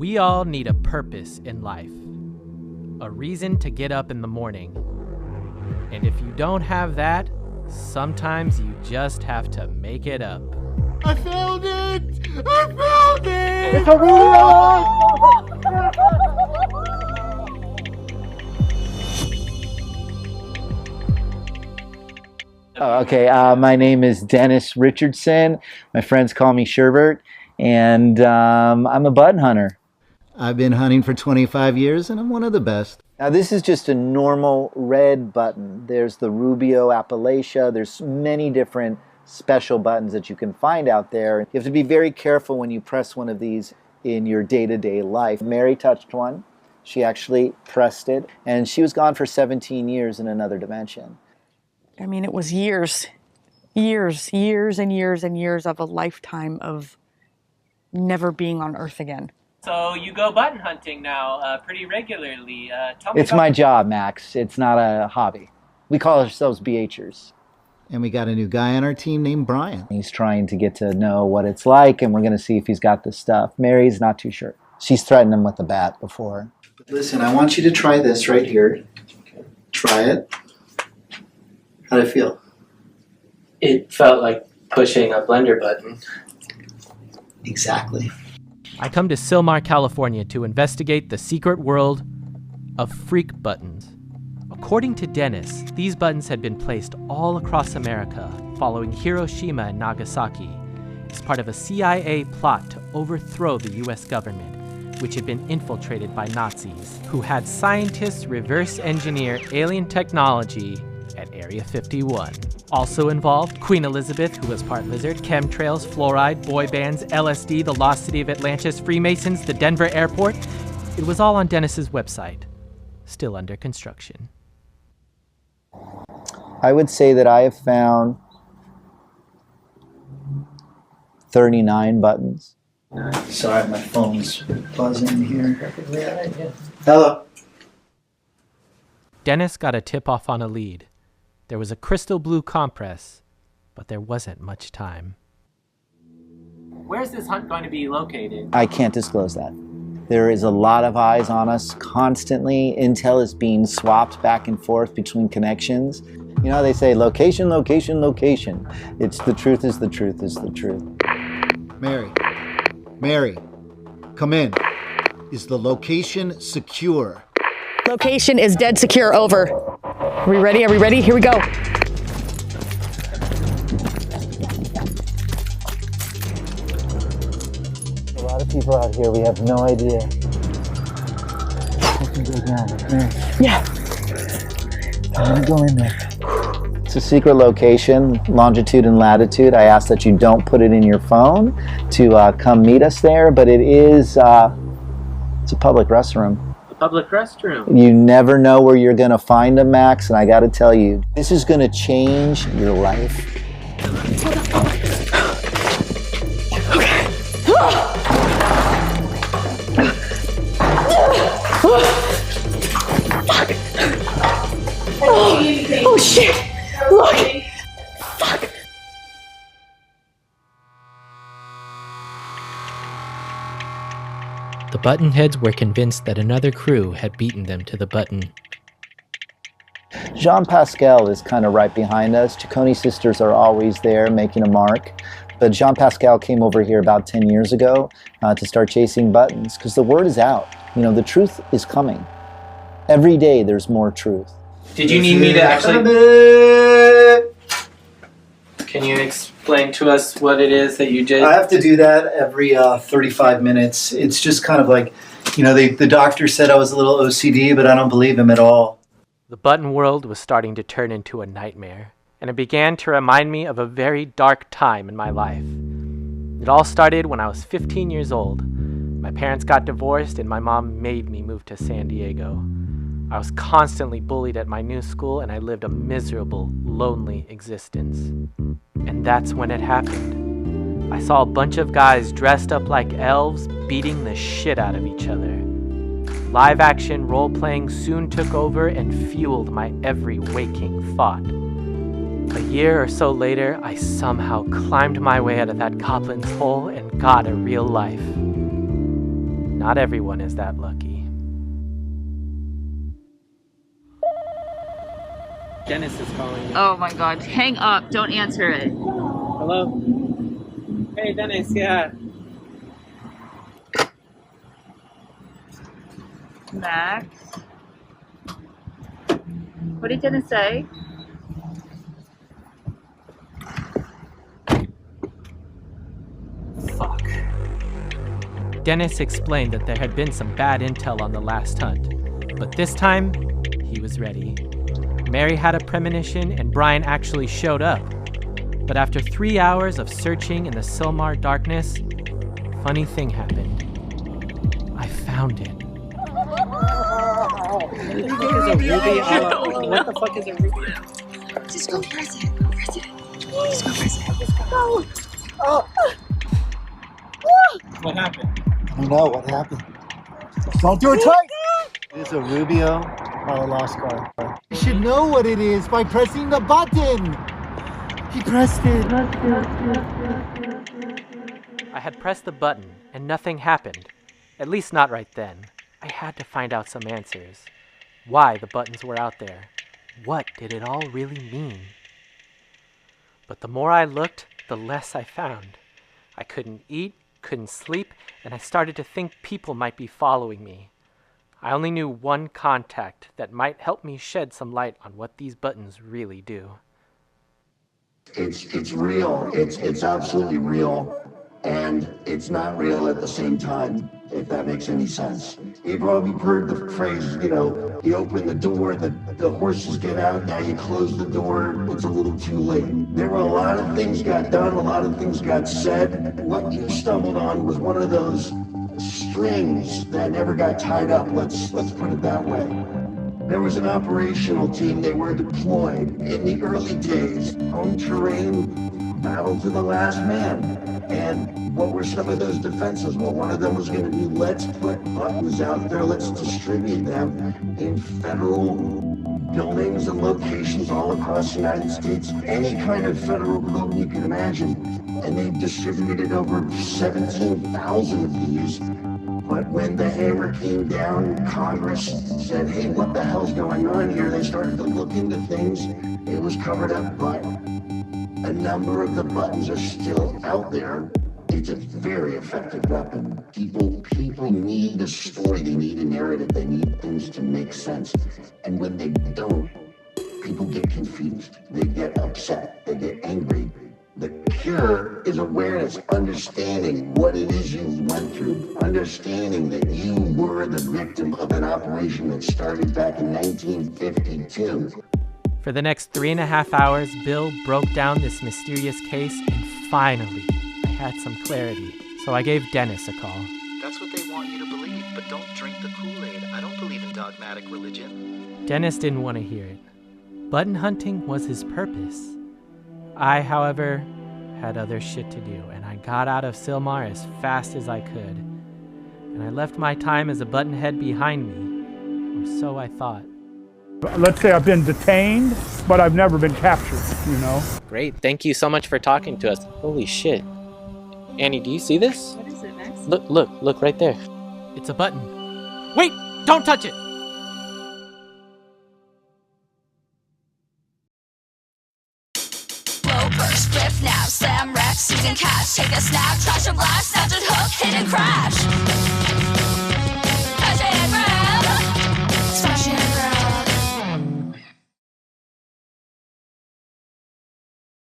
We all need a purpose in life, a reason to get up in the morning. And if you don't have that, sometimes you just have to make it up. I found it! I found it! It's a Okay, my name is Dennis Richardson. My friends call me Sherbert, and I'm a button hunter. I've been hunting for 25 years, and I'm one of the best. Now, this is just a normal red button. There's the Rubio Appalachia. There's many different special buttons that you can find out there. You have to be very careful when you press one of these in your day-to-day life. Mary touched one. She actually pressed it, and she was gone for 17 years in another dimension. I mean, it was years and years of a lifetime of never being on Earth again. So you go button hunting now pretty regularly. Tell me It's my job, Max. It's not a hobby. We call ourselves BHers. And we got a new guy on our team named Brian. He's trying to get to know what it's like, and we're going to see if he's got the stuff. Mary's not too sure. She's threatened him with a bat before. Listen, I want you to try this right here. Try it. How'd it feel? It felt like pushing a blender button. Exactly. I come to Sylmar, California to investigate the secret world of freak buttons. According to Dennis, these buttons had been placed all across America following Hiroshima and Nagasaki as part of a CIA plot to overthrow the US government, which had been infiltrated by Nazis, who had scientists reverse engineer alien technology at Area 51. Also involved, Queen Elizabeth, who was part lizard, chemtrails, fluoride, boy bands, LSD, the lost city of Atlantis, Freemasons, the Denver airport. It was all on Dennis's website, still under construction. I would say that I have found 39 buttons. Sorry, my phone's buzzing here. Hello. Dennis got a tip-off on a lead. There was a crystal blue compress, but there wasn't much time. Where's this hunt going to be located? I can't disclose that. There is a lot of eyes on us constantly. Intel is being swapped back and forth between connections. You know how they say location, location, location. It's the truth is the truth is the truth. Mary, come in. Is the location secure? Location is dead secure, over. Are we ready? Here we go. A lot of people out here, we have no idea. I can go down. Mary, Yeah. I'm gonna go in there. It's a secret location, longitude and latitude. I ask that you don't put it in your phone to come meet us there, but it is, it's a public restroom. Public restroom. You never know where you're going to find them, Max, and I got to tell you, this is going to change your life. Oh shit! Look! Fuck! The ButtonHeads were convinced that another crew had beaten them to the button. Jean Pascal is kind of right behind us. Ciccone sisters are always there making a mark. But Jean Pascal came over here about 10 years ago to start chasing buttons because the word is out. You know, the truth is coming. Every day there's more truth. Did you need me to actually... Can you explain to us what it is that you did? I have to do that every 35 minutes. It's just kind of like, you know, the doctor said I was a little OCD, but I don't believe him at all. The button world was starting to turn into a nightmare, and it began to remind me of a very dark time in my life. It all started when I was 15 years old. My parents got divorced, and my mom made me move to San Diego. I was constantly bullied at my new school, and I lived a miserable, lonely existence. And that's when it happened. I saw a bunch of guys dressed up like elves beating the shit out of each other. Live-action role-playing soon took over and fueled my every waking thought. A year or so later, I somehow climbed my way out of that goblin's hole and got a real life. Not everyone is that lucky. Dennis is calling me. Oh my god, hang up, don't answer it. Hello? Hey, Dennis, yeah. Max? What did Dennis say? Fuck. Dennis explained that there had been some bad intel on the last hunt, but this time, he was ready. Mary had a premonition and Brian actually showed up. But after 3 hours of searching in the Silmar darkness, a funny thing happened. I found it. What the fuck is a ruby? Just go press it. Go press it. Just go press it. Oh. Oh. What happened? I know what happened. Don't do it twice! It is a Rubio Madagascar. You should know what it is by pressing the button! He pressed it. I had pressed the button and nothing happened. At least not right then. I had to find out some answers. Why the buttons were out there. What did it all really mean? But the more I looked, the less I found. I couldn't eat, couldn't sleep, and I started to think people might be following me. I only knew one contact that might help me shed some light on what these buttons really do. It's real. It's absolutely real. And it's not real at the same time, if that makes any sense. You've probably heard the phrase, you open the door, the horses get out, now you close the door, it's a little too late. There were a lot of things got done, a lot of things got said. What you stumbled on was one of those strings that never got tied up, let's put it that way. There was an operational team, they were deployed in the early days, home terrain, battle to the last man. And what were some of those defenses? Well, one of them was going to be, let's put buttons out there, let's distribute them in federal buildings and locations all across the United States, any kind of federal building you can imagine. And they distributed over 17,000 of these. But when the hammer came down, Congress said, hey, what the hell's going on here? They started to look into things. It was covered up, but a number of the buttons are still out there. It's a very effective weapon. People need a story, they need a narrative, they need things to make sense. And when they don't, people get confused, they get upset, they get angry. The cure is awareness, understanding what it is you went through, understanding that you were the victim of an operation that started back in 1952. For the next 3.5 hours, Bill broke down this mysterious case, and finally, I had some clarity. So I gave Dennis a call. That's what they want you to believe, but don't drink the Kool-Aid. I don't believe in dogmatic religion. Dennis didn't want to hear it. Button hunting was his purpose. I, however, had other shit to do, and I got out of Silmar as fast as I could. And I left my time as a buttonhead behind me, or so I thought. Let's say I've been detained, but I've never been captured, Great, thank you so much for talking to us. Holy shit. Annie, do you see this? What is it, Max? Look right there. It's a button. Wait, don't touch it! Blow, burst, rip now, slam, wreck, season cash, take a snap, trash a blast, snatch a hook, hidden crash.